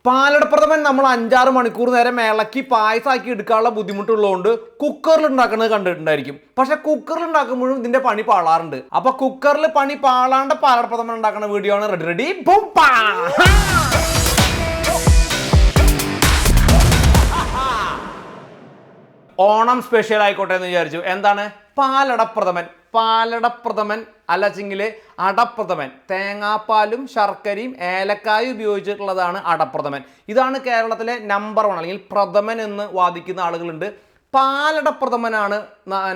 പാലടപ്രഥമൻ നമ്മൾ 5-6 മണിക്കൂർ നേരം ഇളക്കി പായസമാക്കി എടുക്കാനുള്ള ബുദ്ധിമുട്ടുള്ളതുകൊണ്ട് കുക്കറിൽ ഉണ്ടാക്കുന്നത് കണ്ടിട്ടുണ്ടായിരിക്കും. പക്ഷെ കുക്കറിൽ ഉണ്ടാക്കുമ്പോഴും ഇതിന്റെ പണി പാളാറുണ്ട്. അപ്പൊ കുക്കറിൽ പണി പാളാണ്ട് പാലടപ്രഥമൻ ഉണ്ടാക്കുന്ന വീഡിയോ ആണ്. റെഡി ഓണം സ്പെഷ്യൽ ആയിക്കോട്ടെ എന്ന് വിചാരിച്ചു. എന്താണ് പാലടപ്രഥമൻ അല്ലച്ചെങ്കിൽ അടപ്രഥമൻ. തേങ്ങാപ്പാലും ശർക്കരയും ഏലക്കായും ഉപയോഗിച്ചിട്ടുള്ളതാണ് അടപ്രഥമൻ. ഇതാണ് കേരളത്തിലെ നമ്പർ 1 അല്ലെങ്കിൽ പ്രഥമൻ എന്ന് വാദിക്കുന്ന ആളുകളുണ്ട്. പാലടപ്രഥമനാണ്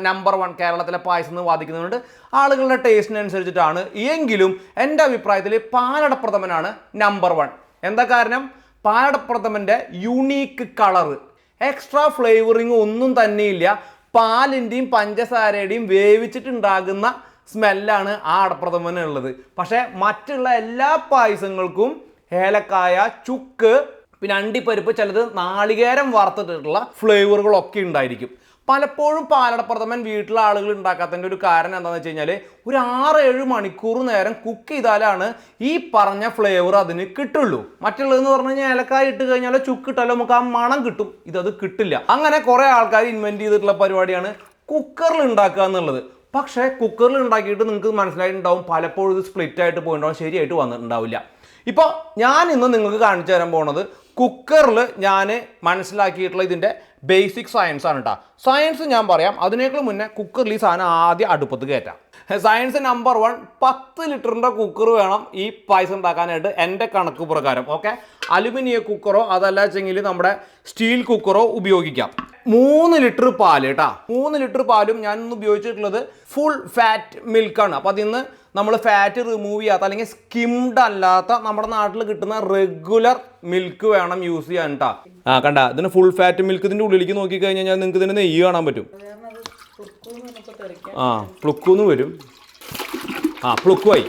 നമ്പർ 1 കേരളത്തിലെ പായസം എന്ന് വാദിക്കുന്നുണ്ട്. ആളുകളുടെ ടേസ്റ്റിനനുസരിച്ചിട്ടാണ്. എങ്കിലും എൻ്റെ അഭിപ്രായത്തിൽ പാലടപ്രഥമനാണ് നമ്പർ 1. എന്താ കാരണം? പാലടപ്രഥമന്റെ യുണീക്ക് കളറ്, എക്സ്ട്രാ ഫ്ലേവറിങ് ഒന്നും തന്നെയില്ല. പാലിൻ്റെയും പഞ്ചസാരയുടെയും വേവിച്ചിട്ടുണ്ടാകുന്ന സ്മെല്ലാണ് ആ അടപ്രഥമനുള്ളത്. പക്ഷേ മറ്റുള്ള എല്ലാ പായസങ്ങൾക്കും ഏലക്കായ, ചുക്ക്, പിന്നെ അണ്ടിപ്പരിപ്പ്, ചിലത് നാളികേരം വറുത്തിട്ടുള്ള ഫ്ലേവറുകളൊക്കെ ഉണ്ടായിരിക്കും. പലപ്പോഴും പാലടപ്രഥമൻ വീട്ടിലെ ആളുകൾ ഉണ്ടാക്കാത്തതിൻ്റെ ഒരു കാരണം എന്താണെന്ന് വെച്ച് കഴിഞ്ഞാൽ ഒരു 6-7 മണിക്കൂർ നേരം കുക്ക് ചെയ്താലാണ് ഈ പറഞ്ഞ ഫ്ലേവർ അതിന് കിട്ടുള്ളൂ. മറ്റുള്ളതെന്ന് പറഞ്ഞു കഴിഞ്ഞാൽ ഏലക്കായ ഇട്ട് കഴിഞ്ഞാൽ ചുക്കിട്ടാലോ നമുക്ക് ആ മണം കിട്ടും. ഇതത് കിട്ടില്ല. അങ്ങനെ കുറേ ആൾക്കാർ ഇൻവെൻറ്റ് ചെയ്തിട്ടുള്ള പരിപാടിയാണ് കുക്കറിൽ ഉണ്ടാക്കുക എന്നുള്ളത്. പക്ഷേ കുക്കറിൽ ഉണ്ടാക്കിയിട്ട് നിങ്ങൾക്ക് മനസ്സിലായിട്ടുണ്ടാവും പലപ്പോഴും ഇത് സ്പ്ലിറ്റ് ആയിട്ട് പോയിട്ടുണ്ടാവും, ശരിയായിട്ട് വന്നിട്ടുണ്ടാവില്ല. ഇപ്പോൾ ഞാൻ ഇന്ന് നിങ്ങൾക്ക് കാണിച്ചു തരാൻ പോകുന്നത് കുക്കറിൽ ഞാൻ മനസ്സിലാക്കിയിട്ടുള്ള ഇതിൻ്റെ ബേസിക് സയൻസ് ആണ് കേട്ടോ. സയൻസ് ഞാൻ പറയാം, അതിനേക്കാൾ മുന്നേ കുക്കറിൽ ഈ സാധനം ആദ്യം അടുപ്പത്ത് കയറ്റാം. സയൻസ് നമ്പർ 1, 10 ലിറ്ററിൻ്റെ കുക്കർ വേണം ഈ പായസം ഉണ്ടാക്കാനായിട്ട് എൻ്റെ കണക്ക് പ്രകാരം. ഓക്കെ, അലുമിനിയം കുക്കറോ അതല്ല വെച്ചെങ്കിൽ നമ്മുടെ സ്റ്റീൽ കുക്കറോ ഉപയോഗിക്കാം. 3 ലിറ്റർ പാല് കേട്ടോ. 3 ലിറ്റർ പാലും ഞാൻ ഇന്ന് ഉപയോഗിച്ചിട്ടുള്ളത് ഫുൾ ഫാറ്റ് മിൽക്കാണ്. അപ്പോൾ അതിൽ നിന്ന് നമ്മൾ ഫാറ്റ് റിമൂവ് ചെയ്യാത്ത അല്ലെങ്കിൽ സ്കിംഡ് അല്ലാത്ത നമ്മുടെ നാട്ടിൽ കിട്ടുന്ന റെഗുലർ മിൽക്ക് വേണം യൂസ് ചെയ്യാൻ കേട്ടോ. കണ്ട, ഇതിന് ഫുൾ ഫാറ്റ് മിൽക്ക്. ഇതിൻ്റെ ഉള്ളിലേക്ക് നോക്കിക്കഴിഞ്ഞാൽ നിങ്ങൾക്ക് ഇതിന് നെയ്യ് കാണാൻ പറ്റും. പ്ലുക്കൂന്ന് വരും. പ്ലുക്കുമായി.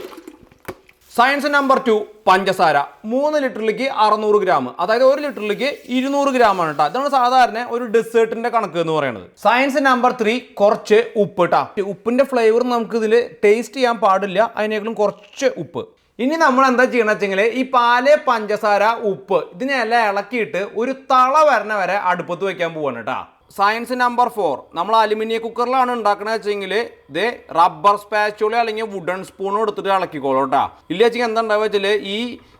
സയൻസ് നമ്പർ 2, പഞ്ചസാര. 3 ലിറ്ററിലേക്ക് 600 ഗ്രാം, അതായത് 1 ലിറ്ററിലേക്ക് 200 ഗ്രാമാണ് കേട്ടോ. ഇതാണ് സാധാരണ ഒരു ഡെസേർട്ടിന്റെ കണക്ക് എന്ന് പറയുന്നത്. സയൻസ് നമ്പർ 3, കുറച്ച് ഉപ്പ് കേട്ടോ. ഉപ്പിന്റെ ഫ്ലേവർ നമുക്ക് ഇതിൽ ടേസ്റ്റ് ചെയ്യാൻ പാടില്ല, അതിനേക്കാളും കുറച്ച് ഉപ്പ്. ഇനി നമ്മൾ എന്താ ചെയ്യണമെന്ന് വെച്ചെങ്കിൽ ഈ പാല്, പഞ്ചസാര, ഉപ്പ് ഇതിനെല്ലാം ഇളക്കിയിട്ട് ഒരു തള വരണ വരെ അടുപ്പത്ത് വെക്കാൻ പോവാണ് കേട്ടോ. സയൻസ് നമ്പർ 4, നമ്മൾ അലുമിനിയം കുക്കറിലാണ് ഉണ്ടാക്കണത് വെച്ചെങ്കിൽ ഇത് റബ്ബർ സ്പാച്ചുല അല്ലെങ്കിൽ വുഡൻ സ്പൂണും എടുത്തിട്ട് ഇളക്കിക്കോളൂ കേട്ടോ. ഇല്ല വെച്ചെങ്കിൽ എന്താ ഉണ്ടാവുക വെച്ചാൽ ഈ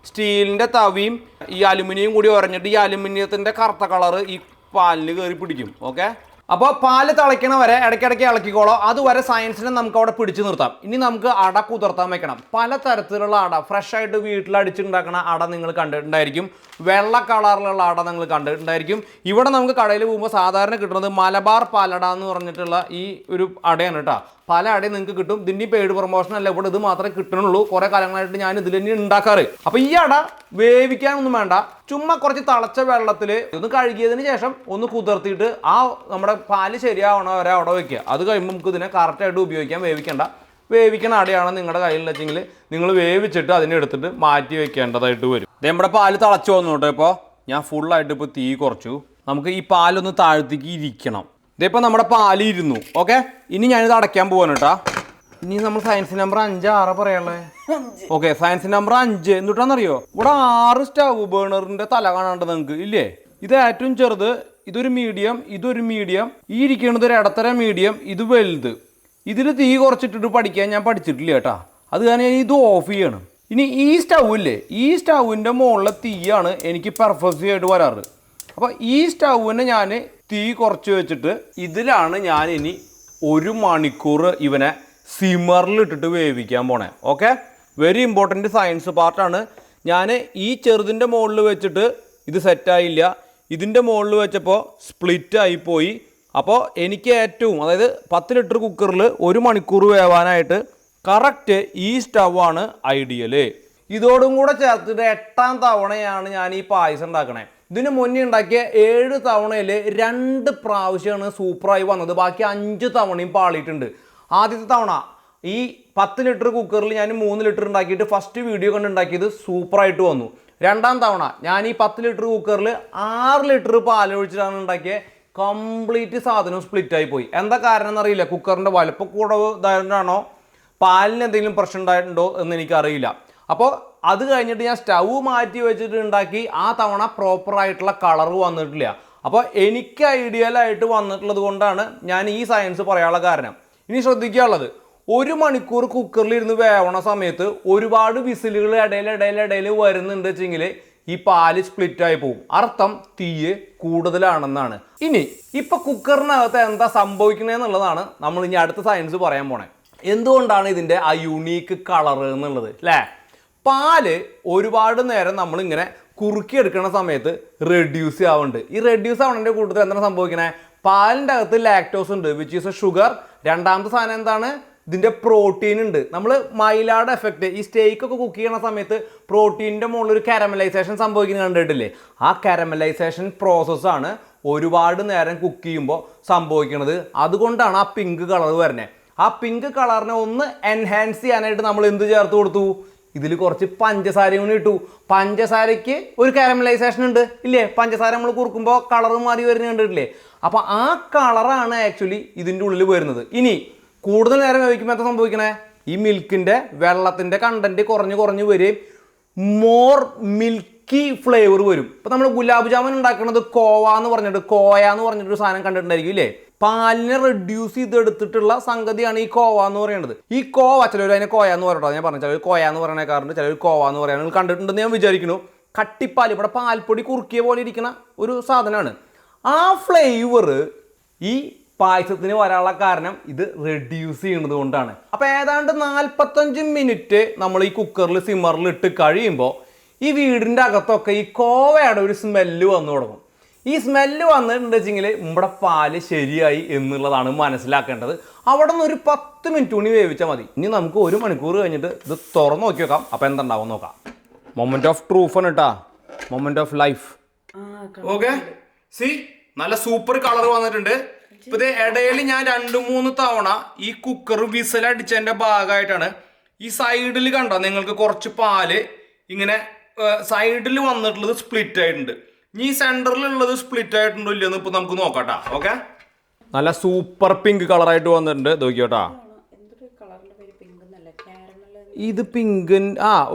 സ്റ്റീലിൻ്റെ തവിയും ഈ അലുമിനിയം കൂടി ഉറഞ്ഞിട്ട് ഈ അലുമിനിയത്തിൻ്റെ കറുത്ത കളറ് ഈ പാലിന് കയറി പിടിക്കും. ഓക്കെ, അപ്പോൾ പാല് തിളയ്ക്കണ വരെ ഇടയ്ക്കിടയ്ക്ക് ഇളക്കിക്കോളോ. അതുവരെ സയൻസിനെ നമുക്ക് അവിടെ പിടിച്ചു നിർത്താം. ഇനി നമുക്ക് അട കുതിർത്താൻ വെക്കണം. പല തരത്തിലുള്ള അട, ഫ്രഷ് ആയിട്ട് വീട്ടിൽ അടിച്ചുണ്ടാക്കുന്ന അട നിങ്ങൾ കണ്ടിട്ടുണ്ടായിരിക്കും. വെള്ള കളറിലുള്ള അട നിങ്ങൾ കണ്ടിട്ടുണ്ടായിരിക്കും. ഇവിടെ നമുക്ക് കടയിൽ പോകുമ്പോൾ സാധാരണ കിട്ടുന്നത് മലബാർ പാലട എന്ന് പറഞ്ഞിട്ടുള്ള ഈ ഒരു അടയാണ് കേട്ടോ. പല അടയും നിങ്ങൾക്ക് കിട്ടും. ഇതിൻ്റെ പെയ്ഡ് പ്രൊമോഷൻ അല്ല, ഇവിടെ ഇത് മാത്രമേ കിട്ടണുള്ളൂ. കുറേ കാലങ്ങളായിട്ട് ഞാൻ ഇതിൽ തന്നെ ഉണ്ടാക്കാറ്. അപ്പോൾ ഈ അട വേവിക്കാനൊന്നും വേണ്ട, ചുമ്മാ കുറച്ച് തിളച്ച വെള്ളത്തിൽ ഒന്ന് കഴുകിയതിന് ശേഷം ഒന്ന് കുതിർത്തിയിട്ട് ആ നമ്മുടെ പാല് ശരിയാവണ വരെ അവിടെ വെക്കുക. അത് കഴിയുമ്പോൾ നമുക്ക് ഇതിനെ കറക്റ്റായിട്ട് ഉപയോഗിക്കാം. വേവിക്കണ അടയാണ് നിങ്ങളുടെ കയ്യിൽ വെച്ചെങ്കിൽ നിങ്ങൾ വേവിച്ചിട്ട് അതിനെ എടുത്തിട്ട് മാറ്റി വെക്കേണ്ടതായിട്ട് വരും. നമ്മുടെ പാല് തിളച്ച് വന്നു കേട്ടോ. ഇപ്പോൾ ഞാൻ ഫുള്ളായിട്ട് ഇപ്പോൾ തീ കുറച്ചു. നമുക്ക് ഈ പാലൊന്ന് താഴ്ത്തേക്ക് ഇരിക്കണം. ഇതിപ്പോൾ നമ്മുടെ പാല് ഇരുന്നു. ഓക്കെ, ഇനി ഞാനിത് അടയ്ക്കാൻ പോവാണ് കേട്ടോ. ഇനി നമ്മൾ സയൻസ് നമ്പർ 5, 6 പറയാനുള്ളത്. Okay, science number 5 എന്തുട്ടാണെന്നറിയോ? ഇവിടെ 6 സ്റ്റവ് ബേണറിന്റെ തല കാണാണ്ട് നിങ്ങൾക്ക് ഇല്ലേ? ഇത് ഏറ്റവും ചെറുത്, ഇതൊരു മീഡിയം, ഇതൊരു മീഡിയം, ഈ ഇരിക്കുന്നത് ഒരു ഇടത്തരം മീഡിയം, ഇത് വലുത്. ഇതിൽ തീ കുറച്ചിട്ടിട്ട് പഠിക്കാൻ ഞാൻ പഠിച്ചിട്ടില്ല കേട്ടോ. അത് കാരണം ഇത് ഓഫ് ചെയ്യണം. ഇനി ഈ സ്റ്റവ് ഇല്ലേ, ഈ സ്റ്റൗവിൻ്റെ മുകളിലെ തീയാണ് എനിക്ക് പെർഫെക്റ്റ് ആയിട്ട് വരാറ്. അപ്പോൾ ഈ സ്റ്റൗവിന് ഞാൻ തീ കുറച്ച് വെച്ചിട്ട് ഇതിലാണ് ഞാൻ ഇനി 1 മണിക്കൂർ ഇവനെ സിമറിലിട്ടിട്ട് വേവിക്കാൻ പോണേ. ഓക്കെ, വെരി ഇമ്പോർട്ടൻറ്റ് സയൻസ് പാർട്ടാണ്. ഞാൻ ഈ ചെറുതിൻ്റെ മുകളിൽ വെച്ചിട്ട് ഇത് സെറ്റായില്ല, ഇതിൻ്റെ മുകളിൽ വെച്ചപ്പോൾ സ്പ്ലിറ്റ് ആയിപ്പോയി. അപ്പോൾ എനിക്ക് ഏറ്റവും, അതായത് 10 ലിറ്റർ കുക്കറിൽ 1 മണിക്കൂർ വേവാനായിട്ട് കറക്റ്റ് ഈ സ്റ്റവാണ് ഐഡിയൽ. ഇതോടും കൂടെ ചേർത്തിട്ട് 8ാം തവണയാണ് ഞാൻ ഈ പായസം ഉണ്ടാക്കണേ. ഇതിന് മുന്നേ ഉണ്ടാക്കിയ 7 തവണയിൽ 2 പ്രാവശ്യമാണ് സൂപ്പറായി വന്നത്. ബാക്കി 5 തവണയും പാളിയിട്ടുണ്ട്. ആദ്യത്തെ തവണ ഈ 10 ലിറ്റർ കുക്കറിൽ ഞാൻ 3 ലിറ്റർ ഉണ്ടാക്കിയിട്ട് ഫസ്റ്റ് വീഡിയോ കണ്ടുണ്ടാക്കിയത് സൂപ്പറായിട്ട് വന്നു. 2ാം തവണ ഞാൻ ഈ 10 ലിറ്റർ കുക്കറിൽ 6 ലിറ്റർ പാലൊഴിച്ചിട്ടാണ് ഉണ്ടാക്കിയത്. കംപ്ലീറ്റ് സാധനം സ്പ്ലിറ്റായി പോയി. എന്താ കാരണം എന്നറിയില്ല. കുക്കറിൻ്റെ വലുപ്പം കൂടവ് ഇതായതുകൊണ്ടാണോ പാലിന് എന്തെങ്കിലും പ്രശ്നം ഉണ്ടായിട്ടുണ്ടോ എന്ന് എനിക്കറിയില്ല. അപ്പോൾ അത് കഴിഞ്ഞിട്ട് ഞാൻ സ്റ്റൗ മാറ്റി വെച്ചിട്ട് ഉണ്ടാക്കി ആ തവണ പ്രോപ്പറായിട്ടുള്ള കളർ വന്നിട്ടില്ല. അപ്പോൾ എനിക്ക് ഐഡിയലായിട്ട് വന്നിട്ടുള്ളത് കൊണ്ടാണ് ഞാൻ ഈ സയൻസ് പറയാനുള്ള കാരണം. ഇനി ശ്രദ്ധിക്കാനുള്ളത്, 1 മണിക്കൂർ കുക്കറിലിരുന്ന് വേവണ സമയത്ത് ഒരുപാട് വിസിലുകൾ ഇടയിൽ വരുന്നുണ്ട് വെച്ചെങ്കിൽ ഈ പാല് സ്പ്ലിറ്റ് ആയി പോകും. അർത്ഥം തീയ് കൂടുതലാണെന്നാണ്. ഇനി ഇപ്പൊ കുക്കറിനകത്ത് എന്താ സംഭവിക്കണേന്നുള്ളതാണ് നമ്മൾ ഇനി അടുത്ത സയൻസ് പറയാൻ പോണേ. എന്തുകൊണ്ടാണ് ഇതിന്റെ ആ യുണീക്ക് കളർ എന്നുള്ളത് അല്ലേ? പാല് ഒരുപാട് നേരം നമ്മളിങ്ങനെ കുറുക്കി എടുക്കുന്ന സമയത്ത് റെഡ്യൂസ് ആവുന്നുണ്ട്. ഈ റെഡ്യൂസ് ആവുന്നതിന്റെ കൂട്ടത്തിൽ എന്താണ് സംഭവിക്കണേ? പാലിൻ്റെ അകത്ത് ലാക്ടോസ് ഉണ്ട്, വിച്ച് ഈസ് എ ഷുഗർ. രണ്ടാമത്തെ സാധനം എന്താണ്? ഇതിൻ്റെ പ്രോട്ടീൻ ഉണ്ട്. നമ്മൾ മൈലാഡ് എഫക്റ്റ്, ഈ സ്റ്റേക്കൊക്കെ കുക്ക് ചെയ്യുന്ന സമയത്ത് പ്രോട്ടീനിൻ്റെ മുകളിൽ ഒരു കാരമലൈസേഷൻ സംഭവിക്കുന്നത് കണ്ടിട്ടില്ലേ? ആ കാരമലൈസേഷൻ പ്രോസസ്സാണ് ഒരുപാട് നേരം കുക്ക് ചെയ്യുമ്പോൾ സംഭവിക്കുന്നത്. അതുകൊണ്ടാണ് ആ പിങ്ക് കളർ വരുന്നത്. ആ പിങ്ക് കളറിനെ ഒന്ന് എൻഹാൻസ് ചെയ്യാനായിട്ട് നമ്മൾ എന്ത് ചേർത്ത് കൊടുത്തു? ഇതിൽ കുറച്ച് പഞ്ചസാരയും കൂടി ഇട്ടു. പഞ്ചസാരയ്ക്ക് ഒരു കാരമലൈസേഷൻ ഉണ്ട് ഇല്ലേ? പഞ്ചസാര നമ്മൾ കുറുക്കുമ്പോൾ കളർ മാറി വരുന്നത് കണ്ടിട്ടില്ലേ? അപ്പോൾ ആ കളറാണ് ആക്ച്വലി ഇതിൻ്റെ ഉള്ളിൽ വരുന്നത്. ഇനി കൂടുതൽ നേരം വേവിക്കുമ്പോൾ എന്താ സംഭവിക്കണേ? ഈ മിൽക്കിൻ്റെ വെള്ളത്തിൻ്റെ കണ്ടന്റ് കുറഞ്ഞ് വരും, മോർ മിൽക്കി ഫ്ലേവർ വരും. ഇപ്പം നമ്മൾ ഗുലാബ് ജാമുൻ ഉണ്ടാക്കുന്നത് കോയ എന്ന് പറഞ്ഞിട്ടൊരു സാധനം കണ്ടിട്ടുണ്ടായിരിക്കും ഇല്ലേ? പാലിനെ റെഡ്യൂസ് ചെയ്തെടുത്തിട്ടുള്ള സംഗതിയാണ് ഈ കോവ എന്ന് പറയുന്നത്. ഈ കോവ ചിലർ അതിനെ കോയ എന്ന് പറയട്ടോ, ഞാൻ പറഞ്ഞു, ചിലർ കോയ എന്ന് പറയണേക്കാറുണ്ട്, ചിലർ കോവ എന്ന് പറയാൻ നിങ്ങൾ കണ്ടിട്ടുണ്ടെന്ന് ഞാൻ വിചാരിക്കുന്നു. കട്ടിപ്പാൽ, ഇവിടെ പാൽപ്പൊടി കുറുക്കിയ പോലെ ഇരിക്കുന്ന ഒരു സാധനമാണ്. ആ ഫ്ലേവർ ഈ പായസത്തിന് വരാനുള്ള കാരണം ഇത് റെഡ്യൂസ് ചെയ്യുന്നത് കൊണ്ടാണ്. അപ്പോൾ ഏതാണ്ട് 45 മിനിറ്റ് നമ്മൾ ഈ കുക്കറിൽ സിമ്മറിൽ ഇട്ട് കഴിയുമ്പോൾ ഈ വീടിൻ്റെ അകത്തൊക്കെ ഈ കോവയുടെ ഒരു സ്മെല്ല് വന്നു തുടങ്ങും. ഈ സ്മെല്ല് വന്നിട്ടുണ്ട് വെച്ചെങ്കിൽ നമ്മുടെ പാല് ശരിയായി എന്നുള്ളതാണ് മനസ്സിലാക്കേണ്ടത്. അവിടെ നിന്ന് ഒരു 10 മിനിറ്റ് കൂടി വേവിച്ചാൽ മതി. ഇനി നമുക്ക് 1 മണിക്കൂർ കഴിഞ്ഞിട്ട് ഇത് തുറന്ന് നോക്കി വെക്കാം. അപ്പോൾ എന്തുണ്ടാവും നോക്കാം. മൊമെന്റ് ഓഫ് ട്രൂഫ് ആണ് കേട്ടാ, moment of life. Okay, C നല്ല സൂപ്പർ കളർ വന്നിട്ടുണ്ട്. ഇപ്പൊ ഇത് ഇടയിൽ ഞാൻ 2-3 തവണ ഈ കുക്കർ വിസലടിച്ചതിന്റെ ഭാഗമായിട്ടാണ് ഈ സൈഡിൽ കണ്ടോ നിങ്ങൾക്ക് കുറച്ച് പാല് ഇങ്ങനെ സൈഡിൽ വന്നിട്ടുള്ളത് സ്പ്ലിറ്റ് ആയിട്ടുണ്ട്. ഈ സെന്ററിലുള്ളത് സ്പ്ലിറ്റ് ആയിട്ടുണ്ടോ ഇല്ലെന്ന് ഇപ്പൊ നമുക്ക് നോക്കാട്ടാ. ഓക്കെ, നല്ല സൂപ്പർ പിങ്ക് കളറായിട്ട് വന്നിട്ടുണ്ട്. നോക്കിയോട്ടാ, ഇത് പിങ്ക്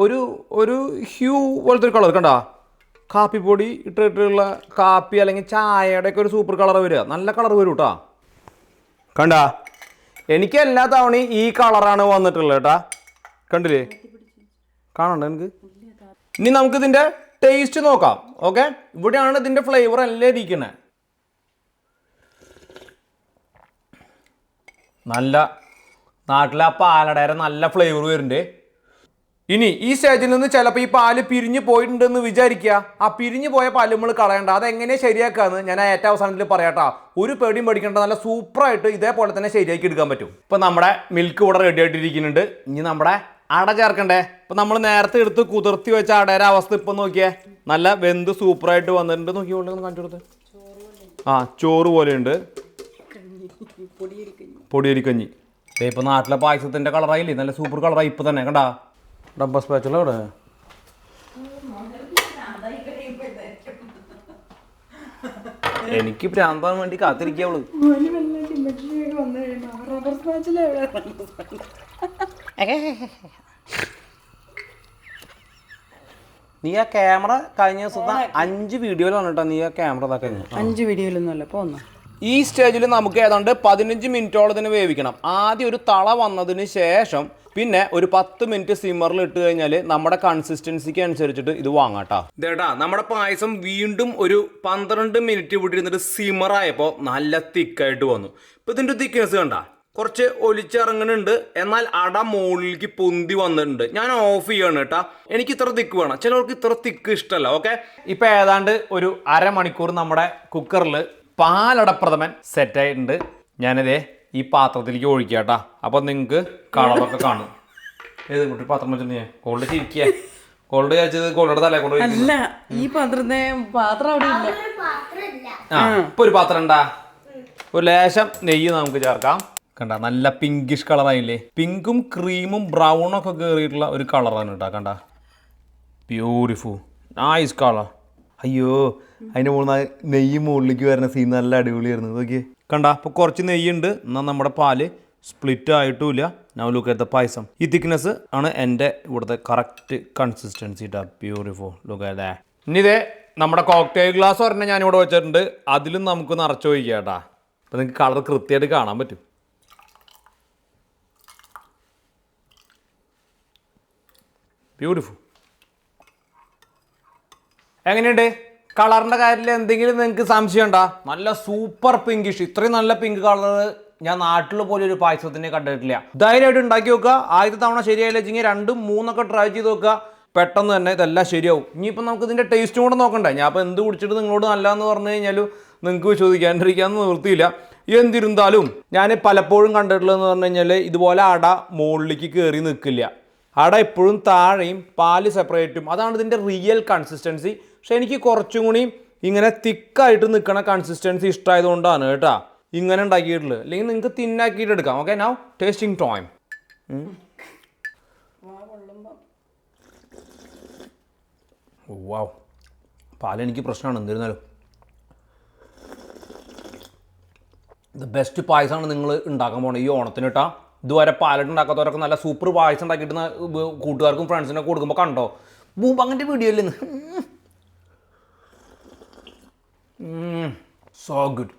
ഒരു ഹ്യൂ പോലത്തെ ഒരു കളർ കണ്ടാ, കാപ്പിപ്പൊടി ഇട്ടിട്ടുള്ള കാപ്പി അല്ലെങ്കിൽ ചായയുടെ ഒക്കെ ഒരു സൂപ്പർ കളർ വരിക, നല്ല കളർ വരും കേട്ടാ. കണ്ടാ, എനിക്ക് എല്ലാ തവണയും ഈ കളറാണ് വന്നിട്ടുള്ളത് കേട്ടാ. കണ്ടില്ലേ, കാണണ്ട എനിക്ക്. ഇനി നമുക്ക് ഇതിന്റെ ടേസ്റ്റ് നോക്കാം. ഓക്കെ, ഇവിടെയാണ് ഇതിന്റെ ഫ്ലേവർ എല്ലാം ഇരിക്കുന്നത്. നല്ല നാട്ടിലെ പാലടയുടെ നല്ല ഫ്ലേവർ വരുന്നുണ്ട്. ഇനി ഈ സ്റ്റേജിൽ നിന്ന് ചിലപ്പോൾ ഈ പാല് പിരിഞ്ഞു പോയിട്ടുണ്ടെന്ന് വിചാരിക്കുക. ആ പിരിഞ്ഞു പോയ പാല് നമ്മൾ കളയണ്ട. അതെങ്ങനെ ശരിയാക്കാന്ന് ഞാൻ ഏറ്റവും അവസാനത്തിൽ പറയാട്ടോ. ഒരു പേടിയും പേടിക്കേണ്ട, നല്ല സൂപ്പറായിട്ട് ഇതേപോലെ തന്നെ ശരിയാക്കി എടുക്കാൻ പറ്റും. ഇപ്പം നമ്മുടെ മിൽക്ക് ഇവിടെ റെഡി ആയിട്ടിരിക്കുന്നുണ്ട്. ഇനി നമ്മുടെ അട ചേർക്കണ്ടേ. ഇപ്പം നമ്മൾ നേരത്തെ എടുത്ത് കുതിർത്തി വെച്ച അടയുടെ അവസ്ഥ ഇപ്പം നോക്കിയേ, നല്ല വെന്ത് സൂപ്പറായിട്ട് വന്നിട്ടുണ്ട്. നോക്കിയോളൂ, കാണിച്ചു കൊടുത്ത്. ചോറ് പോലെയുണ്ട്, പൊടിയരിക്കഞ്ഞി. ഇപ്പം നാട്ടിലെ പായസത്തിൻ്റെ കളറായില്ലേ, നല്ല സൂപ്പർ കളറായി ഇപ്പം തന്നെ. കണ്ടാ ഡബ്ബ സ്പാച്ചുള്ള അവിടെ. എനിക്ക് പ്രാന്താൻ വേണ്ടി കാത്തിരിക്കവള്. നീ ആ ക്യാമറ കഴിഞ്ഞ ദിവസത്തെ 5 വീഡിയോയിലാണ് കേട്ടോ. നീ ആ ക്യാമറ ഇതാ കഴിഞ്ഞു 5 വീഡിയോയിലൊന്നുമല്ല പോന്നു. ഈ സ്റ്റേജിൽ നമുക്ക് ഏതാണ്ട് 15 മിനിറ്റോളം ഇതിന് വേവിക്കണം. ആദ്യം ഒരു തള വന്നതിന് ശേഷം പിന്നെ ഒരു 10 മിനിറ്റ് സിമ്മറിൽ ഇട്ട് കഴിഞ്ഞാൽ നമ്മുടെ കൺസിസ്റ്റൻസിക്ക് അനുസരിച്ചിട്ട് ഇത് വാങ്ങാട്ടാ. ഇതേട്ടാ, നമ്മുടെ പായസം വീണ്ടും ഒരു 12 മിനിറ്റ് ഇവിടെ ഇരുന്നിട്ട് സിമ്മറായപ്പോൾ നല്ല തിക്കായിട്ട് വന്നു. ഇപ്പം ഇതിൻ്റെ തിക്നെസ് കണ്ട, കുറച്ച് ഒലിച്ചിറങ്ങുന്നുണ്ട്, എന്നാൽ അട മുകളിലേക്ക് പൊന്തി വന്നിട്ടുണ്ട്. ഞാൻ ഓഫ് ചെയ്യാണ് കേട്ടാ. എനിക്ക് ഇത്ര തിക്ക് വേണം, ചിലർക്ക് ഇത്ര തിക്ക് ഇഷ്ടമല്ല. ഓക്കെ, ഇപ്പം ഏതാണ്ട് ഒരു അരമണിക്കൂർ നമ്മുടെ കുക്കറിൽ പാലടപ്രഥമൻ സെറ്റായിട്ടുണ്ട്. ഞാനിതേ ഈ പാത്രത്തിലേക്ക് ഒഴിക്കുക കേട്ടാ. അപ്പം നിങ്ങൾക്ക് കളറൊക്കെ കാണും. ഏത് കുട്ടി പാത്രം വെച്ചിട്ട് കോൾഡ് ചിരിക്കുക, കോൾഡ് കഴിച്ചത് കോൾഡ് തലേ കൊണ്ട് അല്ല, ഈ പാത്രത്തെ പാത്രം അവിടെ ഇല്ല. ഇപ്പൊ ഒരു പാത്രം ഉണ്ടാ. ഒരു ലേശം നെയ്യ് നമുക്ക് ചേർക്കാം. കണ്ട, നല്ല പിങ്കിഷ് കളറായില്ലേ. പിങ്കും ക്രീമും ബ്രൗണും ഒക്കെ കയറിയിട്ടുള്ള ഒരു കളറാണ് കേട്ടോ. കണ്ട, ബ്യൂട്ടിഫുൾ നൈസ് കളർ. അയ്യോ, അതിൻ്റെ മുകളിൽ നെയ്യ് മുകളിലേക്ക് വരുന്ന സീൻ നല്ല അടിപൊളിയായിരുന്നു. നോക്കിയേ, കണ്ട, അപ്പോൾ കുറച്ച് നെയ്യുണ്ട്, എന്നാൽ നമ്മുടെ പാല് സ്പ്ലിറ്റ് ആയിട്ടുമില്ല, now look at the payasam. ഈ തിക്നെസ് ആണ് എൻ്റെ ഇവിടുത്തെ കറക്റ്റ് കൺസിസ്റ്റൻസി ട്ടാ. Beautiful look at that. ഇനി ഇതേ നമ്മുടെ കോക്ടെയിൽ ഗ്ലാസ് ഒരെണ്ണം ഞാനിവിടെ വെച്ചിട്ടുണ്ട്. അതിലും നമുക്ക് നിറച്ച് ഒഴിക്കാം കേട്ടാ. അപ്പം നിങ്ങൾക്ക് കളർ കൃത്യമായിട്ട് കാണാൻ പറ്റും. ബ്യൂട്ടിഫുൾ. എങ്ങനെയുണ്ട്? കളറിൻ്റെ കാര്യത്തിൽ എന്തെങ്കിലും നിങ്ങൾക്ക് സംശയം ഉണ്ടോ? നല്ല സൂപ്പർ പിങ്കിഷ്. ഇത്രയും നല്ല പിങ്ക് കളർ ഞാൻ നാട്ടിൽ പോലെ ഒരു പായസത്തിനെ കണ്ടിട്ടില്ല. ധൈര്യമായിട്ട് ഉണ്ടാക്കി നോക്കുക. ആദ്യത്തെ തവണ ശരിയായില്ല വെച്ചെങ്കിൽ 2, 3 ട്രൈ ചെയ്ത് നോക്കുക. പെട്ടെന്ന് തന്നെ ഇതെല്ലാം ശരിയാവും. ഇനിയിപ്പോൾ നമുക്ക് ഇതിൻ്റെ ടേസ്റ്റും കൂടെ നോക്കണ്ടേ. ഞാൻ അപ്പോൾ എന്ത് കുടിച്ചിട്ട് നിങ്ങളോട് നല്ലതെന്ന് പറഞ്ഞു കഴിഞ്ഞാലും നിങ്ങൾക്ക് വിശ്വസിക്കാണ്ടിരിക്കാമെന്ന് നിവൃത്തിയില്ല. എന്തിരുന്നാലും ഞാൻ പലപ്പോഴും കണ്ടിട്ടുള്ളതെന്ന് പറഞ്ഞു കഴിഞ്ഞാൽ ഇതുപോലെ അട മുകളിലേക്ക് കയറി നിൽക്കില്ല. അട എപ്പോഴും താഴെയും പാല് സെപ്പറേറ്റും. അതാണ് ഇതിൻ്റെ റിയൽ കൺസിസ്റ്റൻസി. പക്ഷെ എനിക്ക് കുറച്ചും കൂടി ഇങ്ങനെ തിക്കായിട്ട് നിൽക്കണ കൺസിസ്റ്റൻസി ഇഷ്ടമായതുകൊണ്ടാണ് കേട്ടോ ഇങ്ങനെ ഉണ്ടാക്കിയിട്ടുള്ളത്. അല്ലെങ്കിൽ നിങ്ങൾക്ക് തിന്നാക്കിയിട്ട് എടുക്കാം. Okay, now tasting time. Wow, പാലെനിക്ക് പ്രശ്നമാണ്. എന്നിരുന്നാലും ഇത് ബെസ്റ്റ് പായസമാണ് നിങ്ങൾ ഉണ്ടാക്കാൻ പോകണം ഈ ഓണത്തിന് കേട്ടോ. ഇതുവരെ പാലിട്ട് ഉണ്ടാക്കാത്തവരൊക്കെ നല്ല സൂപ്പർ പായസം ഉണ്ടാക്കിയിട്ട് കൂട്ടുകാർക്കും ഫ്രണ്ട്സിനൊക്കെ കൊടുക്കുമ്പോൾ കണ്ടോ ബൂമ്പ് അങ്ങനത്തെ വീഡിയോ ഇല്ലെന്ന്. So good.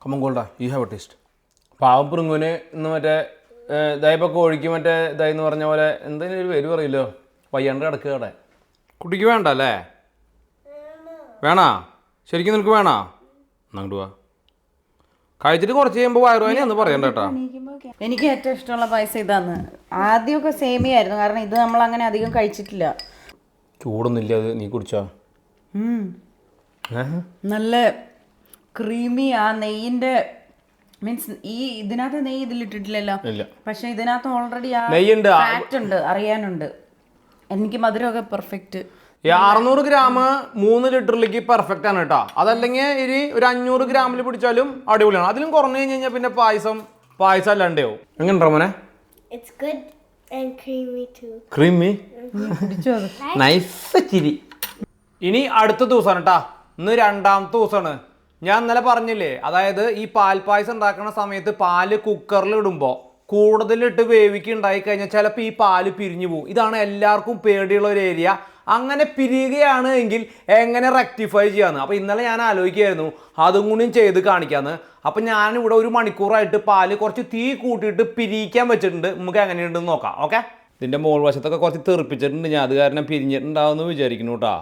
കമൺ ഗോൾഡാ, യു ഹാവ് എ ടേസ്റ്റ്. പാവം പുറുങ്ങുവിന് ഇന്ന് മറ്റേ ഇതായപ്പോൾ കോഴിക്ക് മറ്റേ ഇതായിന്ന് പറഞ്ഞ പോലെ എന്തെങ്കിലും ഒരു പേര് പറയില്ലോ, വയ്യാണ്ട് കിടക്കുക അവിടെ. കുട്ടിക്ക് വേണ്ട അല്ലേ? വേണോ? ശരിക്കും നിനക്ക് വേണോ? അങ്ങോട്ട് പോവാ. കഴിച്ചിട്ട് കുറച്ച് കഴിയുമ്പോൾ വയറുവേദന എന്ന് പറയണ്ട കേട്ടോ. എനിക്ക് ഏറ്റവും ഇഷ്ടമുള്ള പായസം ഇതാണ്. ആദ്യമൊക്കെ സേമിയായിരുന്നു, കാരണം ഇത് നമ്മൾ അങ്ങനെ അധികം കഴിച്ചിട്ടില്ല. ചൂടൊന്നുമില്ല അത്, നീ കുടിച്ചോ? നല്ല ക്രീമി. ആ നെയ്യിന്റെ മീൻസ് ഈ ഇതിനകത്ത് നെയ്യ് ഇതിലിട്ടിട്ടില്ലല്ലോ, പക്ഷെ ഇതിനകത്ത് ഓൾറെഡി ഫാറ്റ് ഉണ്ട്, അറിയാനുണ്ട്. എനിക്ക് മധുരമൊക്കെ പെർഫെക്റ്റ്. 600 ഗ്രാം 3 ലിറ്ററിലേക്ക് പെർഫെക്റ്റ് ആണ് കേട്ടോ. അതല്ലെങ്കിൽ ഇനി ഒരു 500 ഗ്രാമിൽ പിടിച്ചാലും അടിപൊളിയാണ്. അതിലും കുറഞ്ഞു കഴിഞ്ഞ് കഴിഞ്ഞാൽ പിന്നെ പായസം അല്ലാണ്ടോ. എങ്ങനെയുണ്ടോ മോനെ? ക്രീമി നൈസ് ചിരി. ഇനി അടുത്ത ദിവസമാണ് കേട്ടാ. ഇന്ന് 2ാമത്തെ ദിവസമാണ്. ഞാൻ ഇന്നലെ പറഞ്ഞില്ലേ, അതായത് ഈ പാൽപ്പായസം ഉണ്ടാക്കുന്ന സമയത്ത് പാല് കുക്കറിൽ ഇടുമ്പോൾ കൂടുതലിട്ട് വേവിക്കുണ്ടായി കഴിഞ്ഞാൽ ചിലപ്പോൾ ഈ പാല് പിരിഞ്ഞു പോകും. ഇതാണ് എല്ലാവർക്കും പേടിയുള്ള ഒരു ഏരിയ. അങ്ങനെ പിരിയുകയാണ് എങ്കിൽ എങ്ങനെ റെക്ടിഫൈ ചെയ്യാമെന്ന്. അപ്പോൾ ഇന്നലെ ഞാൻ ആലോചിക്കുകയായിരുന്നു അതും കൂടിയും ചെയ്ത് കാണിക്കാമെന്ന്. അപ്പോൾ ഞാനിവിടെ 1 മണിക്കൂറായിട്ട് പാല് കുറച്ച് തീ കൂട്ടിയിട്ട് പിരിയിക്കാൻ വെച്ചിട്ടുണ്ട്. നമുക്ക് എങ്ങനെയുണ്ടെന്ന് നോക്കാം. ഓക്കെ, ഇതിൻ്റെ മോൾ വശത്തൊക്കെ കുറച്ച് തെറിപ്പിച്ചിട്ടുണ്ട് ഞാൻ. അത് കാരണം പിരിഞ്ഞിട്ടുണ്ടാവുമെന്ന് വിചാരിക്കുന്നു കേട്ടോ.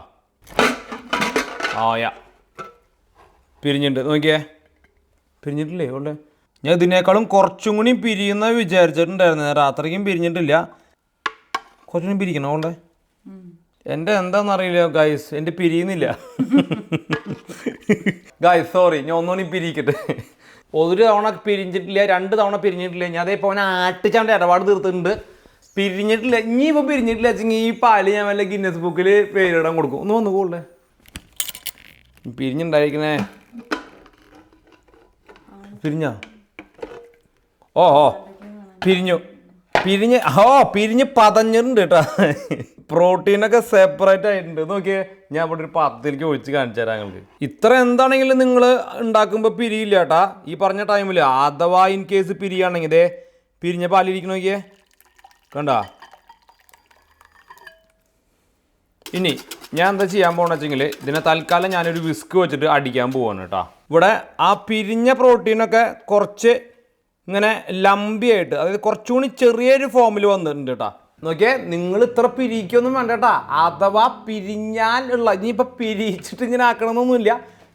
ആയാ പിരിഞ്ഞിട്ടുണ്ട്, നോക്കിയേ. പിരിഞ്ഞിട്ടില്ലേ ഉള്ളേ? ഞാൻ ഇതിനേക്കാളും കുറച്ചും കൂടി പിരിയുന്ന വിചാരിച്ചിട്ടുണ്ടായിരുന്നു. രാത്രിക്കും പിരിഞ്ഞിട്ടില്ല, കുറച്ചും കൂടി പിരിക്കണം. അതുകൊണ്ട് എൻ്റെ എന്താണെന്നറിയില്ല ഗായ്സ്, എൻ്റെ പിരിയുന്നില്ല ഗായ്സ്. സോറി, ഞാൻ ഒന്നുകൂടി പിരിക്കട്ടെ. 1 തവണ പിരിഞ്ഞിട്ടില്ല, 2 തവണ പിരിഞ്ഞിട്ടില്ല. ഞാൻ അതേപോലെ അവനെ ആട്ടിച്ചാണ്ട് ഇടപാട് തീർത്തിട്ടുണ്ട്. പിരിഞ്ഞിട്ടില്ല. ഇനിയിപ്പോൾ പിരിഞ്ഞിട്ടില്ല വെച്ചെങ്കിൽ ഈ പാല് ഞാൻ വല്ല ഗിന്നസ് ബുക്കിൽ പേരിടാൻ കൊടുക്കും. ഒന്ന് വന്നു പോകണ്ടേ? പിരിഞ്ഞുണ്ടായിരിക്കണേ. പിരിഞ്ഞോ? പിരിഞ്ഞ് പതഞ്ഞിട്ടുണ്ട് കേട്ടോ. പ്രോട്ടീനൊക്കെ സെപ്പറേറ്റ് ആയിട്ടുണ്ട്. നോക്കിയേ, ഞാൻ ഇവിടെ ഒരു പാത്രത്തിലേക്ക് ഒഴിച്ച് കാണിച്ചു തരാം നിങ്ങൾക്ക്. ഇത്ര എന്താണെങ്കിലും നിങ്ങൾ ഉണ്ടാക്കുമ്പോൾ പിരിയില്ല കേട്ടാ. ഈ പറഞ്ഞ ടൈമിൽ അഥവാ ഇൻ കേസ് പിരിയാണെങ്കിൽ ഇതേ പിരിഞ്ഞ പാലിരിക്കണ നോക്കിയേ, കണ്ടാ. ഇനി ഞാൻ എന്താ ചെയ്യാൻ പോകണമെന്ന് വെച്ചെങ്കിൽ ഇതിനെ തൽക്കാലം ഞാനൊരു വിസ്ക് വെച്ചിട്ട് അടിക്കാൻ പോവാണ് കേട്ടോ. ഇവിടെ ആ പിരിഞ്ഞ പ്രോട്ടീനൊക്കെ കുറച്ച് ഇങ്ങനെ ലംബിയായിട്ട്, അതായത് കുറച്ചുകൂടി ചെറിയൊരു ഫോമിൽ വന്നിട്ടുണ്ട് കേട്ടോ. നോക്കിയേ, നിങ്ങൾ ഇത്ര പിരിക്കൊന്നും വേണ്ട കേട്ടാ. അഥവാ പിരിഞ്ഞാൽ ഉള്ള ഇനിയിപ്പോൾ പിരിച്ചിട്ട് ഇങ്ങനെ ആക്കണമെന്നൊന്നുമില്ല.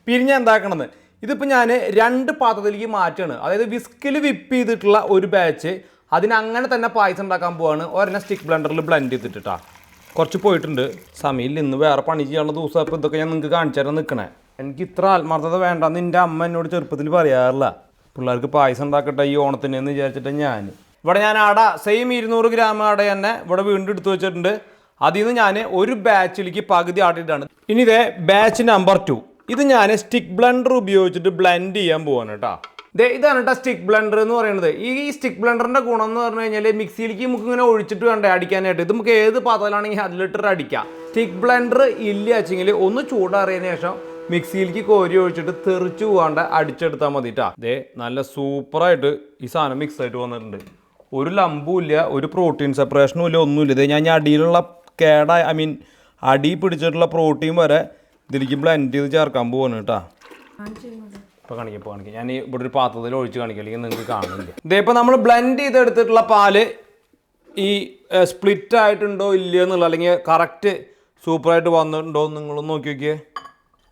പിരിഞ്ഞാൽ എന്താക്കണമെന്ന് ഇതിപ്പോൾ ഞാൻ 2 പാത്രത്തിലേക്ക് മാറ്റുകയാണ്. അതായത് വിസ്കിൽ വിപ്പ് ചെയ്തിട്ടുള്ള ഒരു ബാച്ച് അതിനങ്ങനെ തന്നെ പായസം ഉണ്ടാക്കാൻ പോവാണ്. ഒരെണ്ണം സ്റ്റിക്ക് ബ്ലെൻഡറിൽ ബ്ലെൻഡ് ചെയ്തിട്ടാ. കുറച്ച് പോയിട്ടുണ്ട്. സമയമില്ല, ഇന്ന് വേറെ പണി ചെയ്യാനുള്ള ദിവസം. അപ്പോൾ ഇതൊക്കെ ഞാൻ നിങ്ങൾക്ക് കാണിച്ചു തരാൻ നിൽക്കണേ. എനിക്ക് ഇത്ര ആത്മാർത്ഥത വേണ്ടെന്ന് എൻ്റെ അമ്മ എന്നോട് ചെറുപ്പത്തിൽ പറയാറില്ല. പിള്ളേർക്ക് പായസം ഉണ്ടാക്കട്ടെ ഈ ഓണത്തിന് എന്ന് വിചാരിച്ചിട്ട് ഞാൻ ഇവിടെ അട സെയിം 200 ഗ്രാം അട തന്നെ ഇവിടെ വീണ്ടും എടുത്തു വെച്ചിട്ടുണ്ട്. അതിൽ നിന്ന് ഞാൻ ഒരു ബാച്ചിലേക്ക് പകുതി ആട്ടിയിട്ടാണ്. ഇനി ഇതേ ബാച്ച് നമ്പർ 2. ഇത് ഞാൻ സ്റ്റിക്ക് ബ്ലെൻഡർ ഉപയോഗിച്ചിട്ട് ബ്ലെൻഡ് ചെയ്യാൻ പോവാണ് കേട്ടോ. ഇതാണ് കേട്ടോ സ്റ്റിക്ക് ബ്ലെൻഡർ എന്ന് പറയുന്നത്. ഈ സ്റ്റിക്ക് ബ്ലെൻഡറിൻ്റെ ഗുണം എന്ന് പറഞ്ഞു കഴിഞ്ഞാൽ മിക്സിയിലേക്ക് നമുക്ക് ഇങ്ങനെ ഒഴിച്ചിട്ട് വേണ്ടേ അടിക്കാനായിട്ട്. ഇത് നമുക്ക് ഏത് പാത്രത്തിലാണെങ്കിൽ അതിലിട്ടിട്ട് അടിക്കാം. സ്റ്റിക്ക് ബ്ലെൻഡർ ഇല്ല വെച്ചെങ്കിൽ ഒന്ന് ചൂടാറിയതിന് ശേഷം മിക്സിയിലേക്ക് കോരി ഒഴിച്ചിട്ട് തെറിച്ച് പോകാണ്ട് അടിച്ചെടുത്താൽ മതി കേട്ടോ. നല്ല സൂപ്പറായിട്ട് ഈ സാധനം മിക്സ് ആയിട്ട് വന്നിട്ടുണ്ട്. ഒരു ലംബും ഇല്ല, ഒരു പ്രോട്ടീൻ സെപ്പറേഷനും ഇല്ല, ഒന്നുമില്ല. ഇത് ഞാൻ അടിയിലുള്ള അടി പിടിച്ചിട്ടുള്ള പ്രോട്ടീൻ വരെ ഇതിലേക്ക് ബ്ലെൻഡ് ചെയ്ത് ചേർക്കാൻ പോവാണ് കേട്ടോ. ഇപ്പോൾ കാണിക്കാം. ഞാൻ ഇവിടെ ഒരു പാത്രത്തിൽ ഒഴിച്ച് കാണിക്കാം, അല്ലെങ്കിൽ നിങ്ങൾക്ക് കാണില്ല. ഇതിപ്പോൾ നമ്മൾ ബ്ലെൻഡ് ചെയ്തെടുത്തിട്ടുള്ള പാല് ഈ സ്പ്ലിറ്റ് ആയിട്ടുണ്ടോ ഇല്ലയോ എന്നുള്ള, അല്ലെങ്കിൽ കറക്റ്റ് സൂപ്പറായിട്ട് വന്നിട്ടുണ്ടോ എന്ന് നിങ്ങളൊന്ന് നോക്കി നോക്കിയേ.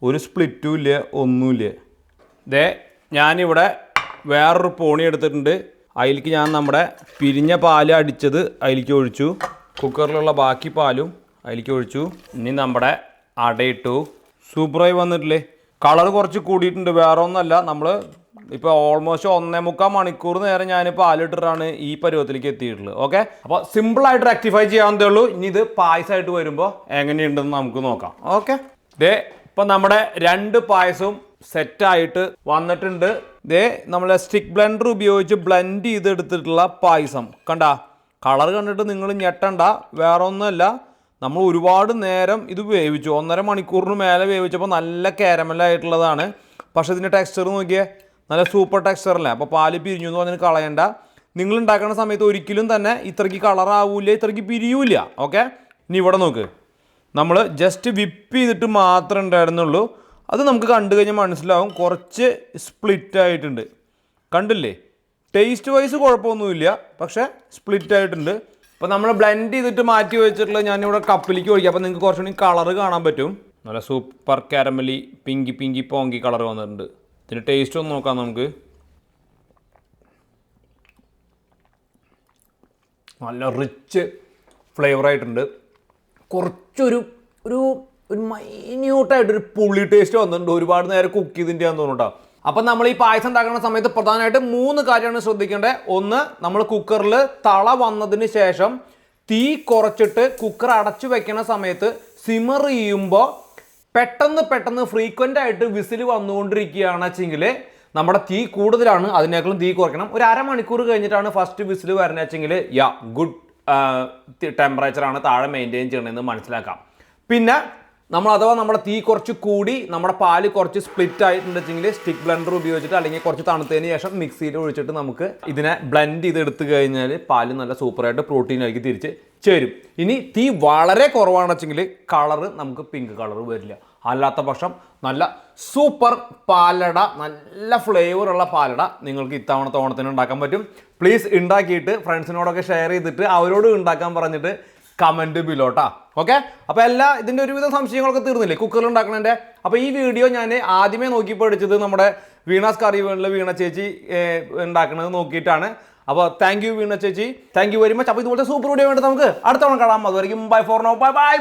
ഒരു സ്പ്ലിറ്റും ഇല്ല, ഒന്നുമില്ല. ഞാനിവിടെ വേറൊരു പോണി എടുത്തിട്ടുണ്ട്. അതിലേക്ക് ഞാൻ നമ്മുടെ പിരിഞ്ഞ പാല് അടിച്ചത് അതിലേക്ക് ഒഴിച്ചു. കുക്കറിലുള്ള ബാക്കി പാലും അതിലേക്ക് ഒഴിച്ചു. ഇനി നമ്മുടെ അടയിട്ടു. സൂപ്പറായി വന്നിട്ടില്ലേ? കളർ കുറച്ച് കൂടിയിട്ടുണ്ട്, വേറെ ഒന്നല്ല. നമ്മൾ ഇപ്പോൾ ഓൾമോസ്റ്റ് 1.25 മണിക്കൂർ നേരം ഞാൻ പാലിട്ടിട്ടാണ് ഈ പരുവത്തിലേക്ക് എത്തിയിട്ടുള്ളത്. ഓക്കെ, അപ്പോൾ സിമ്പിളായിട്ട് റെക്ടിഫൈ ചെയ്യാവുന്നതേ ഉള്ളൂ. ഇനി ഇത് പായസമായിട്ട് വരുമ്പോൾ എങ്ങനെയുണ്ടെന്ന് നമുക്ക് നോക്കാം. ഓക്കെ, ഇപ്പം നമ്മുടെ 2 പായസവും സെറ്റായിട്ട് വന്നിട്ടുണ്ട്. നമ്മളെ സ്റ്റിക്ക് ബ്ലെൻഡർ ഉപയോഗിച്ച് ബ്ലെൻഡ് ചെയ്തെടുത്തിട്ടുള്ള പായസം കണ്ട. കളർ കണ്ടിട്ട് നിങ്ങൾ ഞെട്ടണ്ട, വേറെ ഒന്നുമല്ല. നമ്മൾ ഒരുപാട് നേരം ഇത് വേവിച്ചു, 1.5 മണിക്കൂറിന് മേലെ വേവിച്ചപ്പോൾ നല്ല കാരമലായിട്ടുള്ളതാണ്. പക്ഷേ ഇതിൻ്റെ ടെക്സ്ചർ നോക്കിയേ, നല്ല സൂപ്പർ ടെക്സ്ചറല്ലേ. അപ്പോൾ പാല് പിരിഞ്ഞു എന്ന് പറഞ്ഞാൽ കളയണ്ട. നിങ്ങൾ ഉണ്ടാക്കുന്ന സമയത്ത് ഒരിക്കലും തന്നെ ഇത്രയ്ക്ക് കളറാവില്ല, ഇത്രയ്ക്ക് പിരിയൂല. ഓക്കെ, ഇനി ഇവിടെ നോക്ക്, നമ്മൾ ജസ്റ്റ് വിപ്പ് ചെയ്തിട്ട് മാത്രമേ ഉണ്ടായിരുന്നുള്ളൂ. അത് നമുക്ക് കണ്ടു കഴിഞ്ഞാൽ മനസ്സിലാവും, കുറച്ച് സ്പ്ലിറ്റ് ആയിട്ടുണ്ട്. കണ്ടില്ലേ? ടേസ്റ്റ് വൈസ് കുഴപ്പമൊന്നുമില്ല, പക്ഷേ സ്പ്ലിറ്റ് ആയിട്ടുണ്ട്. അപ്പോൾ നമ്മൾ ബ്ലെൻഡ് ചെയ്തിട്ട് മാറ്റി വെച്ചിട്ടുള്ള ഞാനിവിടെ കപ്പിലേക്ക് ഒഴിക്കാം. അപ്പോൾ നിങ്ങൾക്ക് കുറച്ചുകൂടി കളറ് കാണാൻ പറ്റും. നല്ല സൂപ്പർ കാരമലി പിങ്കി പോങ്കി കളർ വന്നിട്ടുണ്ട്. ഇതിൻ്റെ ടേസ്റ്റ് ഒന്ന് നോക്കാം നമുക്ക്. നല്ല റിച്ച് ഫ്ലേവറായിട്ടുണ്ട്. കുറച്ചൊരു ഒരു മൈന്യൂട്ടായിട്ടൊരു പുളി ടേസ്റ്റ് വന്നിട്ടുണ്ട്. ഒരുപാട് നേരം കുക്ക് ചെയ്തിൻ്റെ ആണെന്ന് തോന്നുന്നു കേട്ടോ. അപ്പം നമ്മൾ ഈ പായസം ഉണ്ടാക്കുന്ന സമയത്ത് പ്രധാനമായിട്ട് 3 കാര്യമാണ് ശ്രദ്ധിക്കേണ്ടത്. ഒന്ന്, നമ്മൾ കുക്കറിൽ തള വന്നതിന് ശേഷം തീ കുറച്ചിട്ട് കുക്കർ അടച്ചു വെക്കുന്ന സമയത്ത് സിമർ ചെയ്യുമ്പോൾ പെട്ടെന്ന് ഫ്രീക്വൻ്റ് ആയിട്ട് വിസിൽ വന്നുകൊണ്ടിരിക്കുകയാണ് വെച്ചെങ്കിൽ നമ്മുടെ തീ കൂടുതലാണ്, അതിനേക്കാളും തീ കുറയ്ക്കണം. ഒരു അരമണിക്കൂർ കഴിഞ്ഞിട്ടാണ് ഫസ്റ്റ് വിസിൽ വരുന്നത് വെച്ചെങ്കിൽ ഗുഡ് ടെമ്പറേച്ചറാണ് താഴെ മെയിൻറ്റെയിൻ ചെയ്യണമെന്ന് മനസ്സിലാക്കാം. പിന്നെ നമ്മൾ അഥവാ നമ്മുടെ തീ കുറച്ച് കൂടി നമ്മുടെ പാല് കുറച്ച് സ്പ്ലിറ്റ് ആയിട്ടുണ്ടെങ്കിൽ സ്റ്റിക്ക് ബ്ലെൻഡർ ഉപയോഗിച്ചിട്ട് അല്ലെങ്കിൽ കുറച്ച് തണുത്തതിന് ശേഷം മിക്സിയിൽ ഒഴിച്ചിട്ട് നമുക്ക് ഇതിനെ ബ്ലെൻഡ് ചെയ്തെടുത്ത് കഴിഞ്ഞാൽ പാല് നല്ല സൂപ്പറായിട്ട് പ്രോട്ടീനായിരിക്കും തിരിച്ച് ചേരും. ഇനി തീ വളരെ കുറവാണെന്ന് വെച്ചെങ്കിൽ കളറ് നമുക്ക് പിങ്ക് കളർ വരില്ല. അല്ലാത്ത പക്ഷം നല്ല സൂപ്പർ പാലട, നല്ല ഫ്ലേവറുള്ള പാലട നിങ്ങൾക്ക് ഇത്തവണത്തെ ഓണത്തിന് ഉണ്ടാക്കാൻ പറ്റും. പ്ലീസ് ഉണ്ടാക്കിയിട്ട് ഫ്രണ്ട്സിനോടൊക്കെ ഷെയർ ചെയ്തിട്ട് അവരോട് ഉണ്ടാക്കാൻ പറഞ്ഞിട്ട് കമൻറ്റ് ബിലോട്ടാ. ഓക്കെ, അപ്പോൾ ഇതിൻ്റെ ഒരുവിധം സംശയങ്ങളൊക്കെ തീർന്നില്ലേ കുക്കറിൽ ഉണ്ടാക്കണതിൻ്റെ? അപ്പോൾ ഈ വീഡിയോ ഞാൻ ആദ്യമേ നോക്കി പഠിച്ചത് നമ്മുടെ വീണാസ് കറി വേണിൽ വീണ ചേച്ചി ഉണ്ടാക്കുന്നത് നോക്കിയിട്ടാണ്. അപ്പോൾ താങ്ക് യു വീണ ചേച്ചി, താങ്ക് യു വെരി മച്ച്. അപ്പോൾ ഇതുപോലത്തെ സൂപ്പർ വീഡിയോ വേണ്ടി നമുക്ക് അടുത്ത തവണ കാണാം. അതുവരെയും bye for now, bye by.